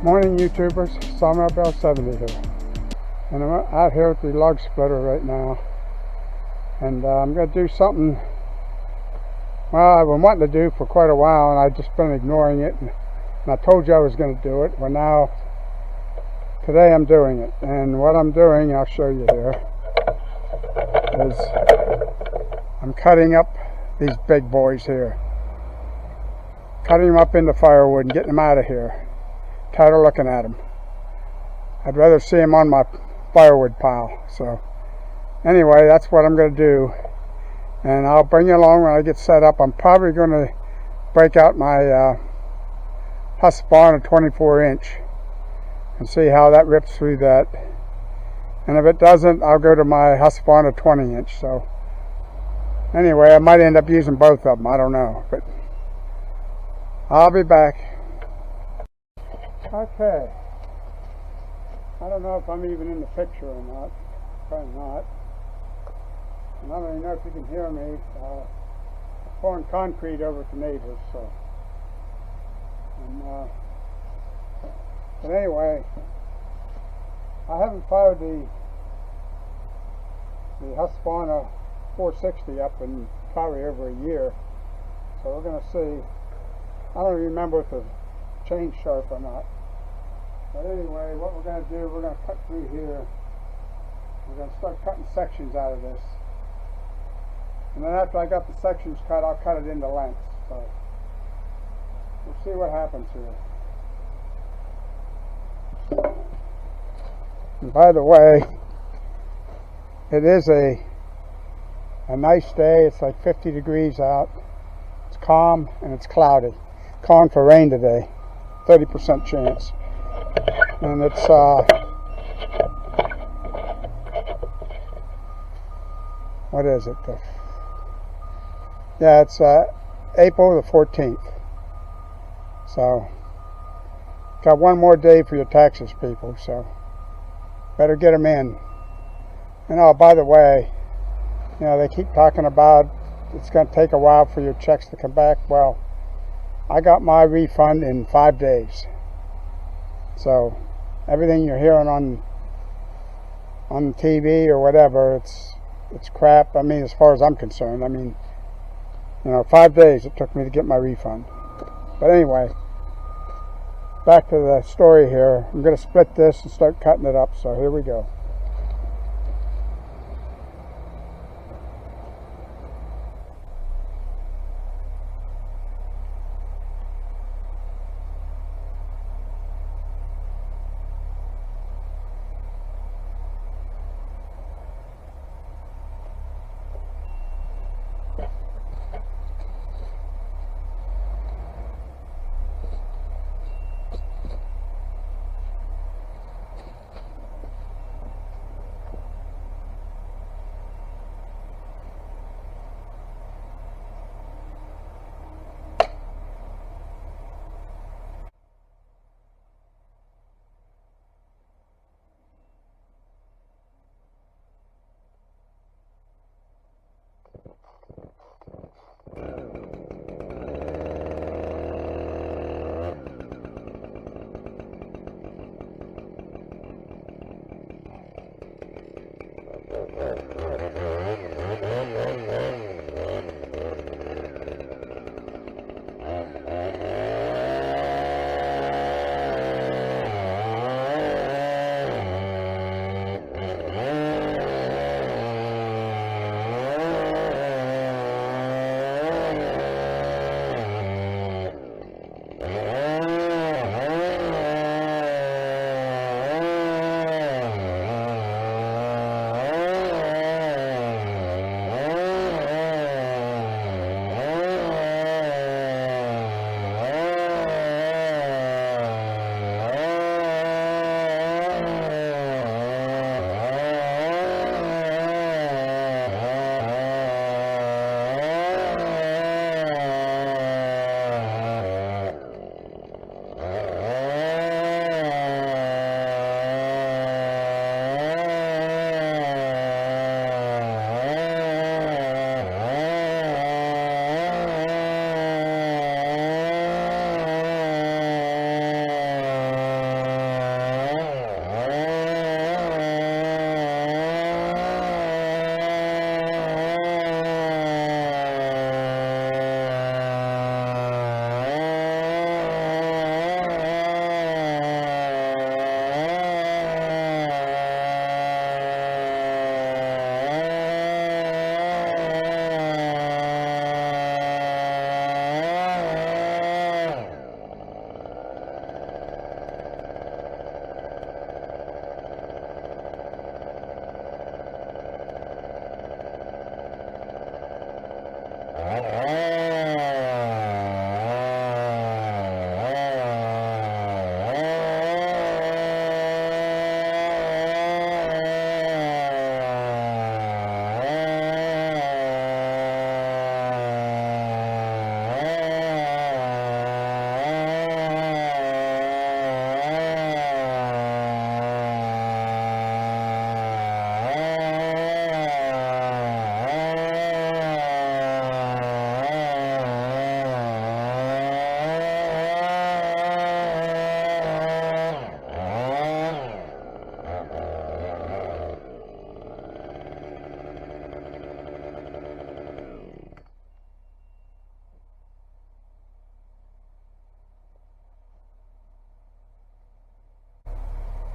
Morning YouTubers, Sawmill Bell 70 here, and I'm out here at the log splitter right now, and I'm going to do something, well, I've been wanting to do for quite a while, and I've just been ignoring it, and I told you I was going to do it. Well, now, today I'm doing it, and what I'm doing, I'll show you here, is I'm cutting up these big boys here, cutting them up into firewood and getting them out of here. Tired of looking at them. I'd rather see them on my firewood pile. So anyway, that's what I'm going to do, and I'll bring you along when I get set up. I'm probably going to break out my Husqvarna 24-inch and see how that rips through that, and if it doesn't, I'll go to my Husqvarna 20-inch. So anyway, I might end up using both of them, I don't know, but I'll be back. Okay, I don't know if I'm even in the picture or not, probably not, and I don't even know if you can hear me. Pouring concrete over at the neighbors, so, and, but anyway, I haven't fired the Husqvarna 460 up in probably over a year, so we're going to see. I don't even remember if the chain's sharp or not. But anyway, what we're going to do, we're going to cut through here. We're going to start cutting sections out of this. And then after I got the sections cut, I'll cut it into lengths. So we'll see what happens here. And by the way, it is a nice day. It's like 50 degrees out. It's calm and it's cloudy. Calling for rain today. 30% chance. And it's what is it? Yeah, it's April the 14th. So got one more day for your taxes, people, so better get them in. And oh, by the way, you know, they keep talking about it's going to take a while for your checks to come back. Well, I got my refund in 5 days. So everything you're hearing on TV or whatever, it's crap. I mean, as far as I'm concerned, I mean, you know, 5 days it took me to get my refund. But anyway, back to the story here. I'm going to split this and start cutting it up. So here we go.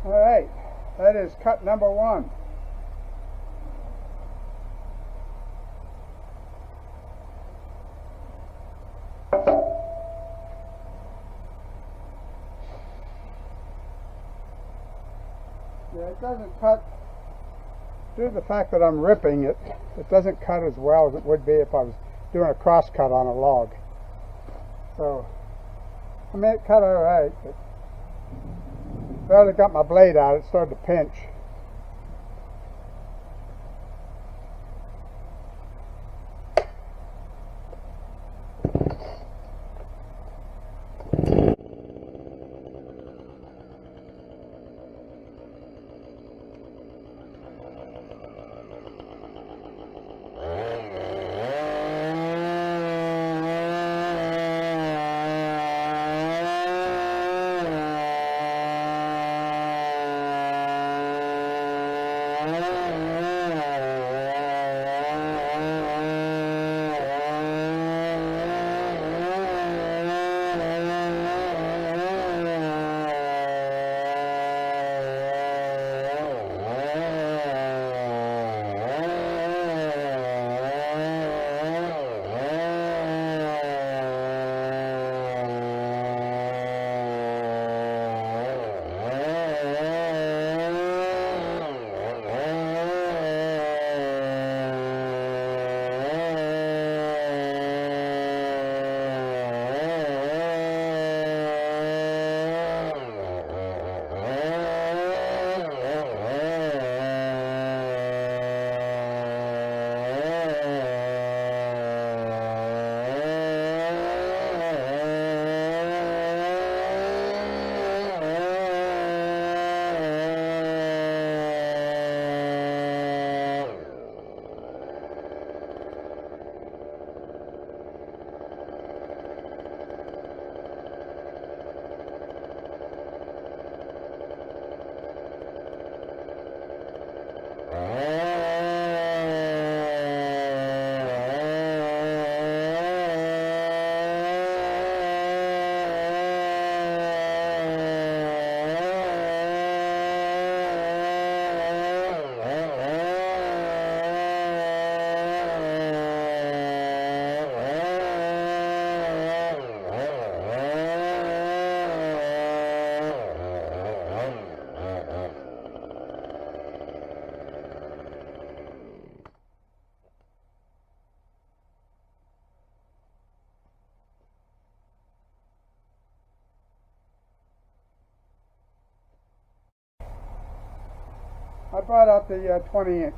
Alright, that is cut number 1. Yeah, it doesn't cut, due to the fact that I'm ripping it, it doesn't cut as well as it would be if I was doing a cross cut on a log. So, I mean, it cut alright, but barely got my blade out, it started to pinch. I brought out the 20-inch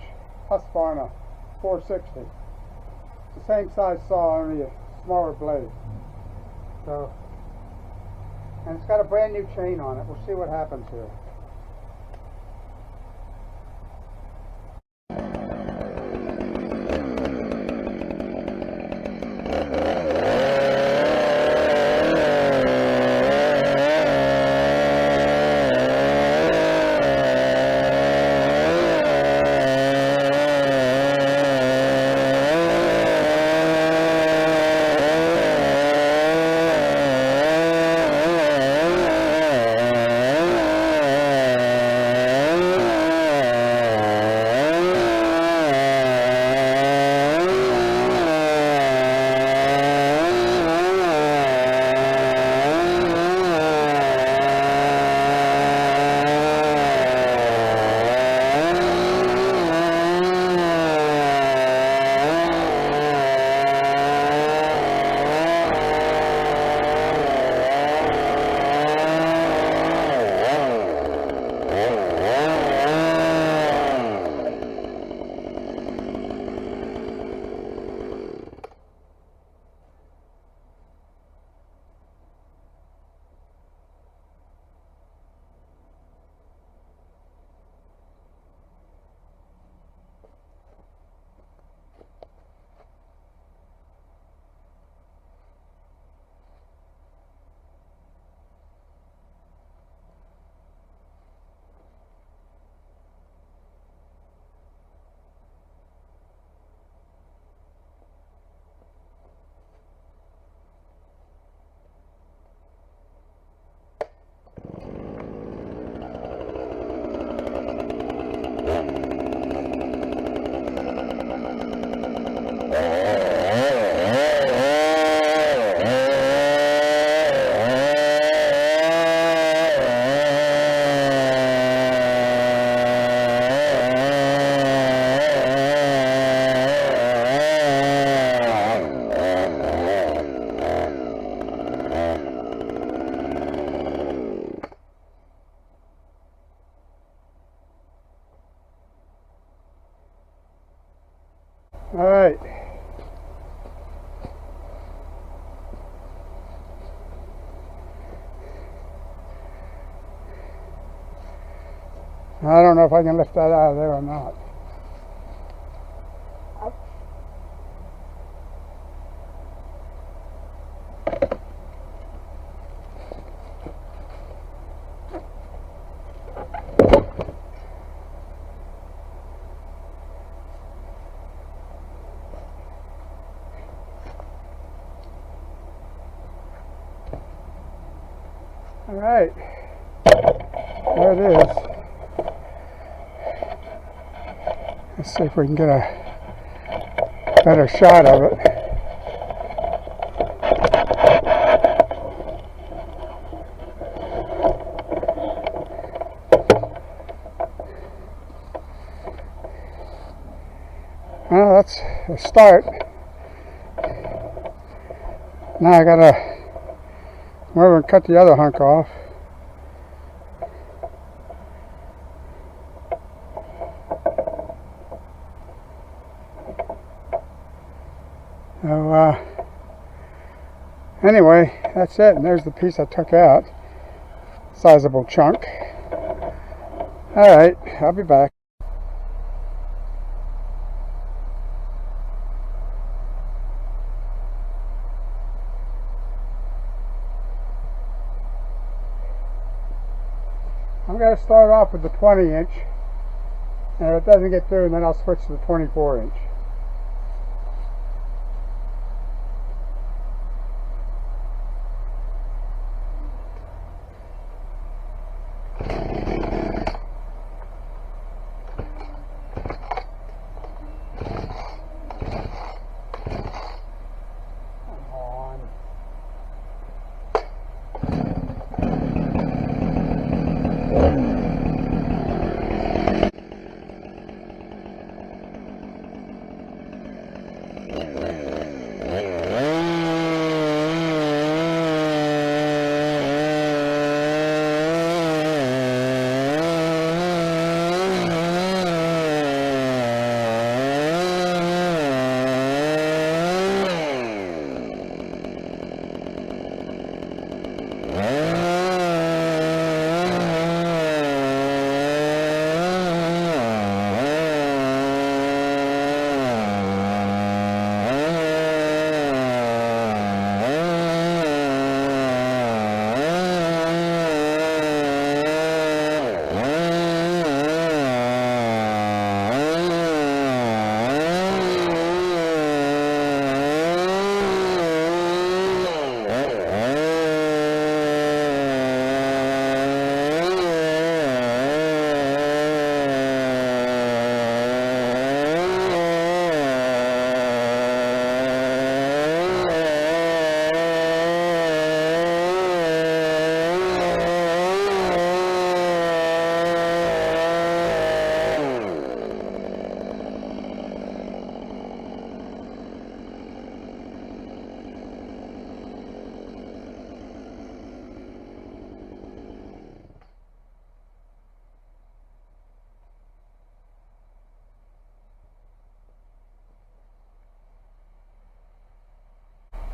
Husqvarna 460. It's the same size saw, only a smaller blade. So, and it's got a brand new chain on it. We'll see what happens here. All right. I don't know if I can lift that out of there or not. All right, there it is. Let's see if we can get a better shot of it. Well, that's a start. Now I gotta over and cut the other hunk off. So anyway, that's it, and there's the piece I took out. Sizable chunk. Alright, I'll be back. I'm going to start off with the 20 inch, and if it doesn't get through, then I'll switch to the 24 inch.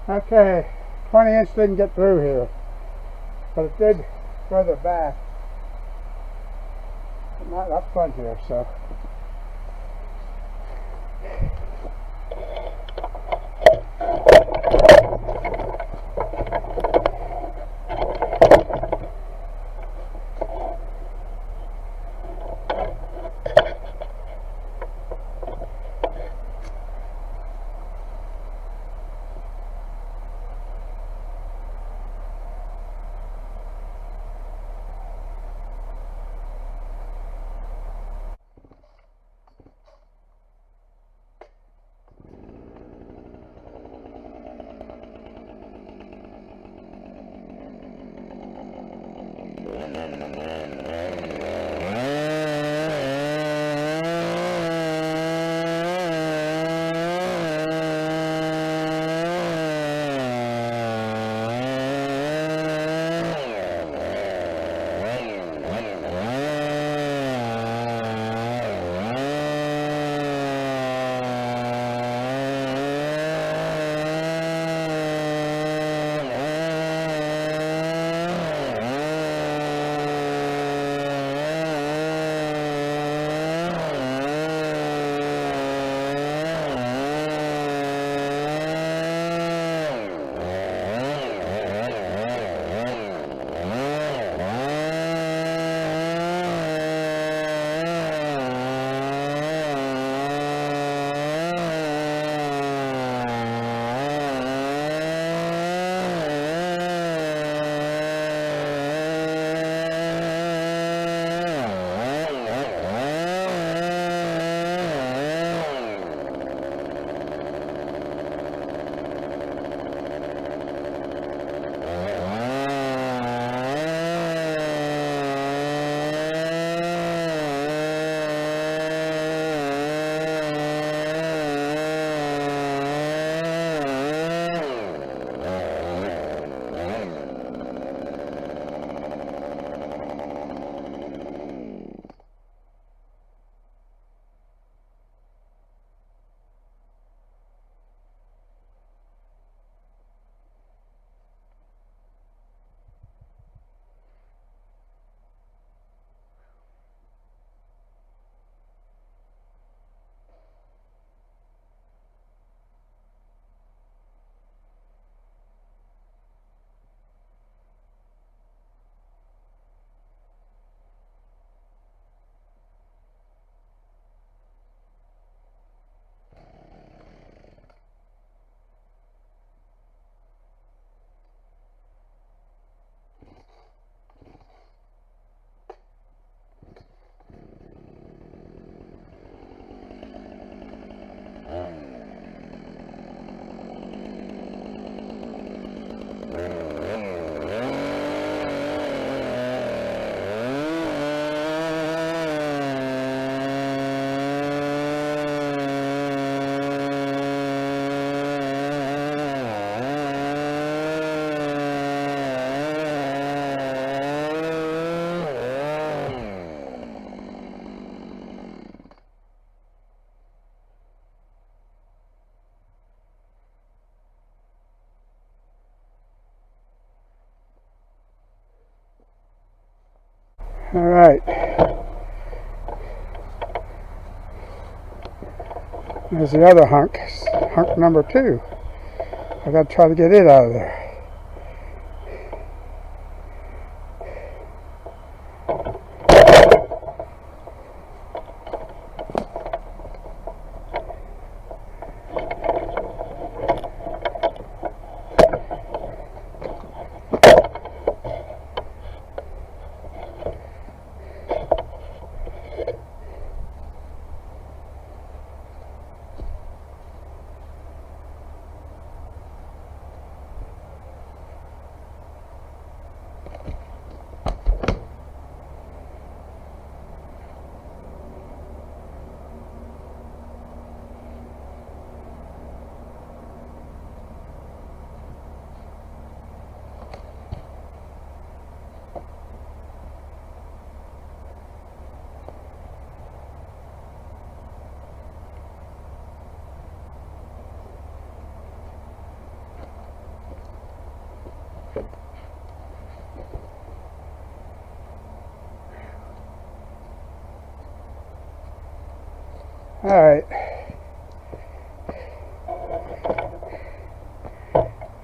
Okay, 20 inch didn't get through here, but it did further back, but not up front here, so. All right. There's the other hunk, hunk number 2. I got to try to get it out of there. All right.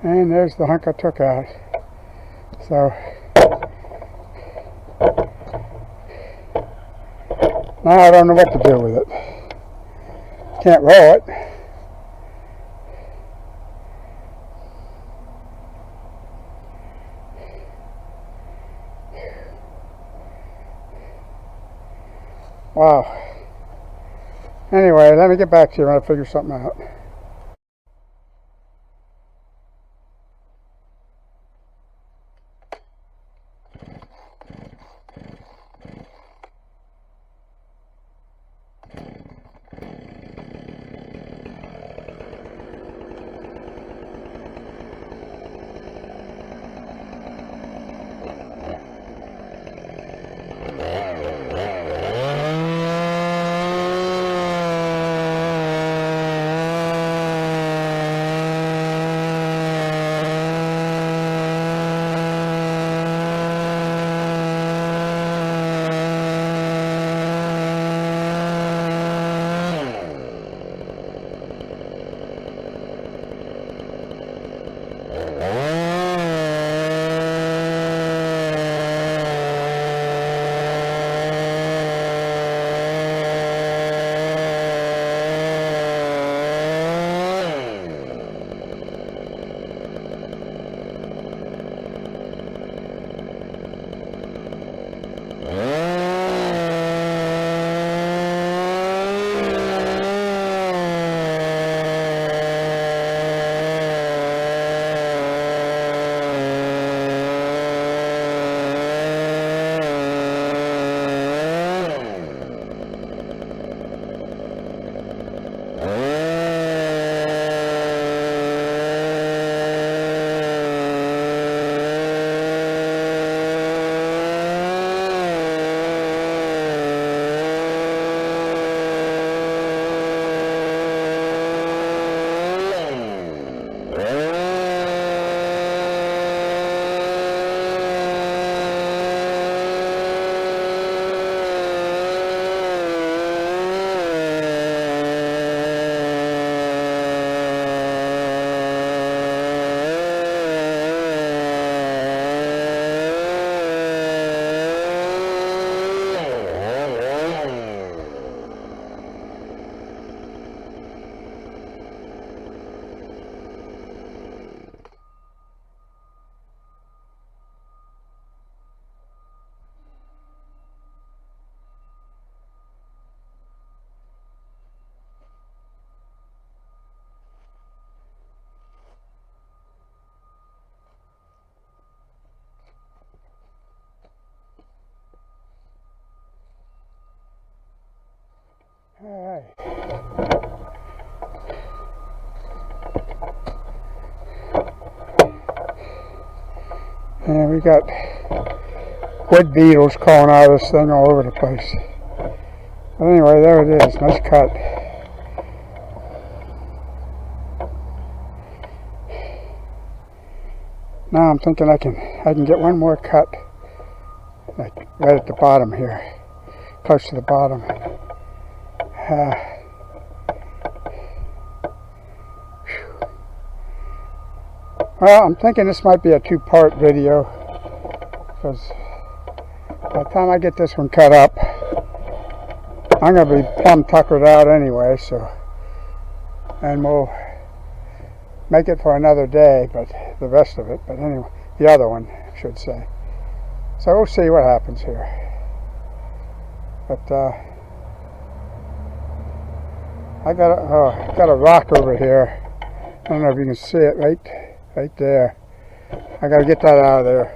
And there's the hunk I took out. So now I don't know what to do with it. Can't roll it. Wow. Anyway, let me get back to you when I figure something out. And we got wood beetles crawling out of this thing all over the place. But anyway, there it is. Nice cut. Now I'm thinking I can get one more cut, like right at the bottom here, close to the bottom. Well, I'm thinking this might be a two-part video, because by the time I get this one cut up, I'm going to be plumb tuckered out anyway, so, and we'll make it for another day, but the rest of it, but anyway, the other one, I should say. So we'll see what happens here. But, I got a rock over here. I don't know if you can see it right there. I got to get that out of there.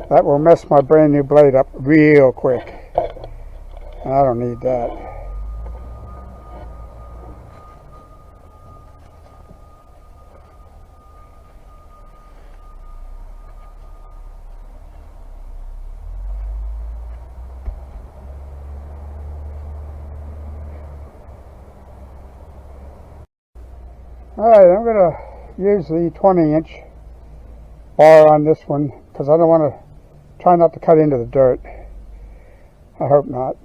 That will mess my brand new blade up real quick. And I don't need that. Alright, I'm going to use the 20-inch bar on this one because I don't want to try not to cut into the dirt. I hope not.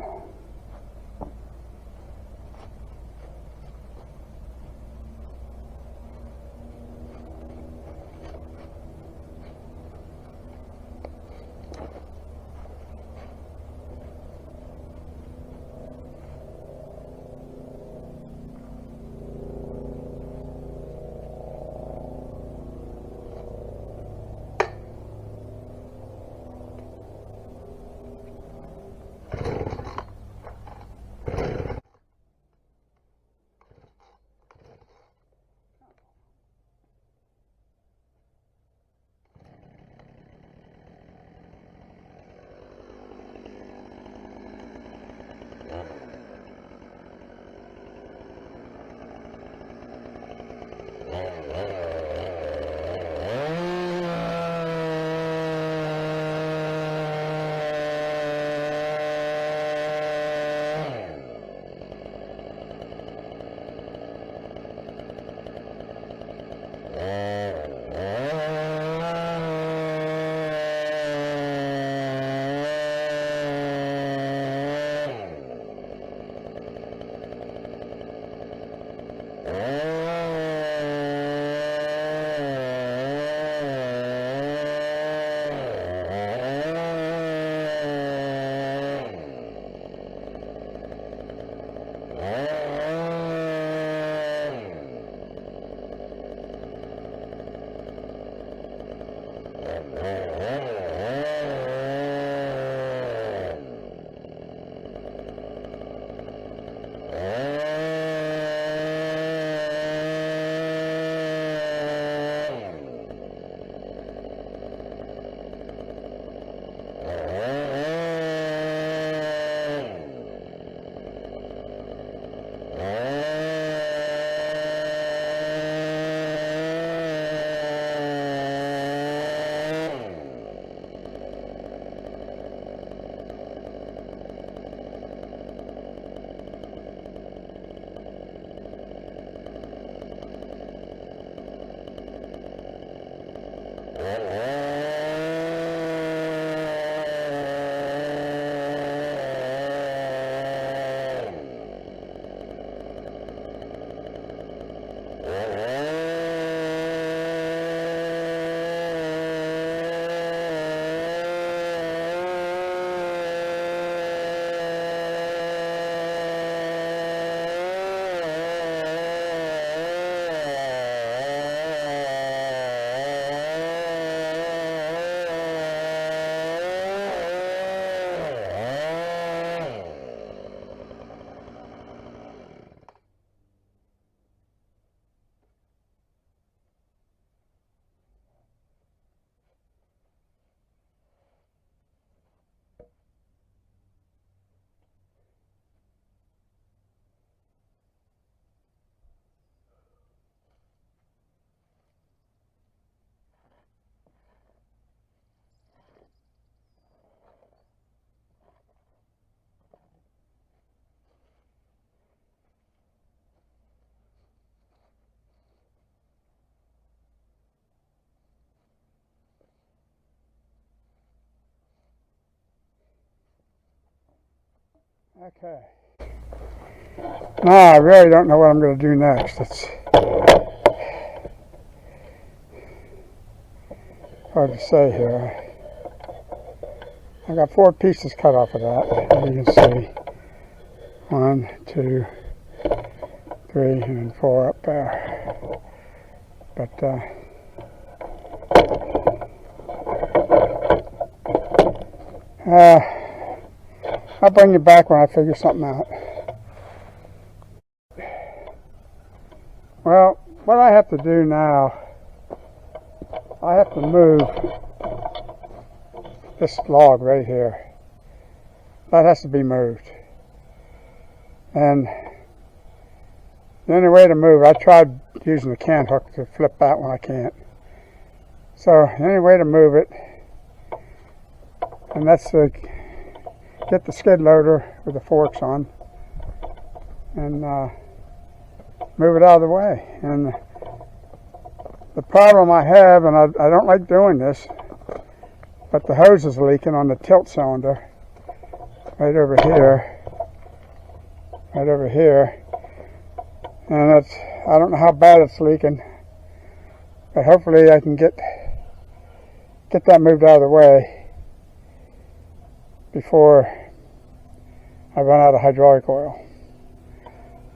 Okay. Now I really don't know what I'm going to do next. It's hard to say here. I got 4 pieces cut off of that, as you can see. 1, 2, 3, and 4 up there. But I'll bring you back when I figure something out. Well, what I have to do now, I have to move this log right here. That has to be moved. And the only way to move, I tried using the can hook to flip that one, I can't. So the only way to move it, and that's to get the skid loader with the forks on and move it out of the way. And the problem I have, and I don't like doing this, but the hose is leaking on the tilt cylinder right over here, and I don't know how bad it's leaking, but hopefully I can get that moved out of the way before I run out of hydraulic oil.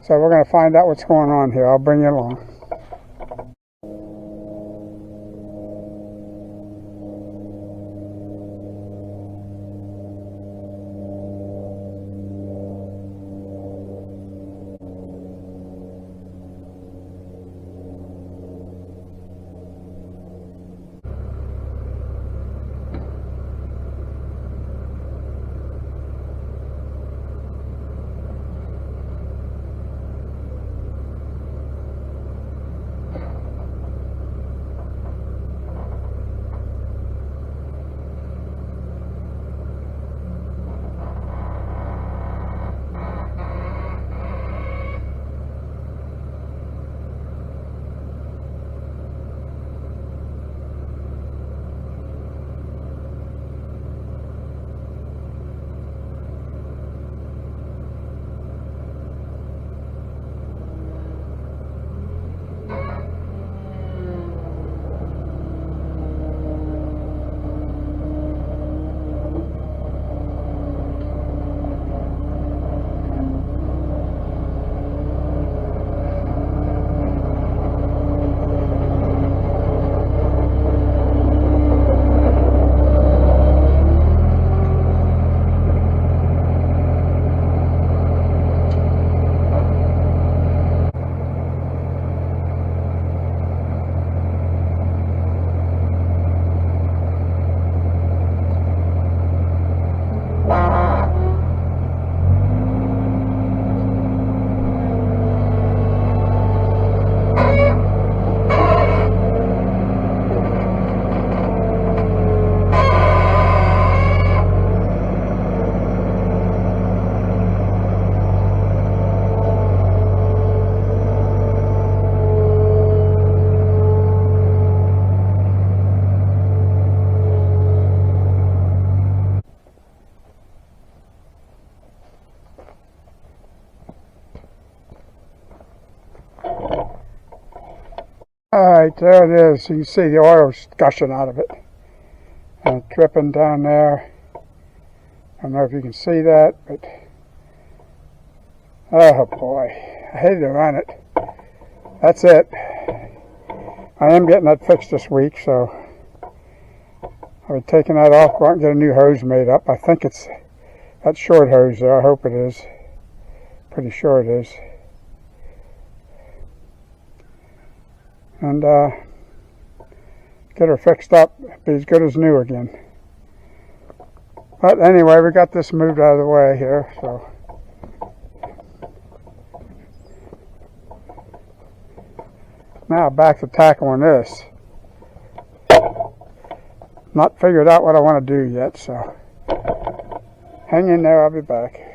So we're going to find out what's going on here. I'll bring you along. Alright, there it is. You can see the oil's gushing out of it. And it's dripping down there. I don't know if you can see that, but oh boy, I hate to run it. That's it. I am getting that fixed this week, so I'll be taking that off, go out and get a new hose made up. I think it's that short hose there. I hope it is. Pretty sure it is. And get her fixed up, be as good as new again. But anyway, we got this moved out of the way here, so now back to tackling this. Not figured out what I want to do yet, so hang in there, I'll be back.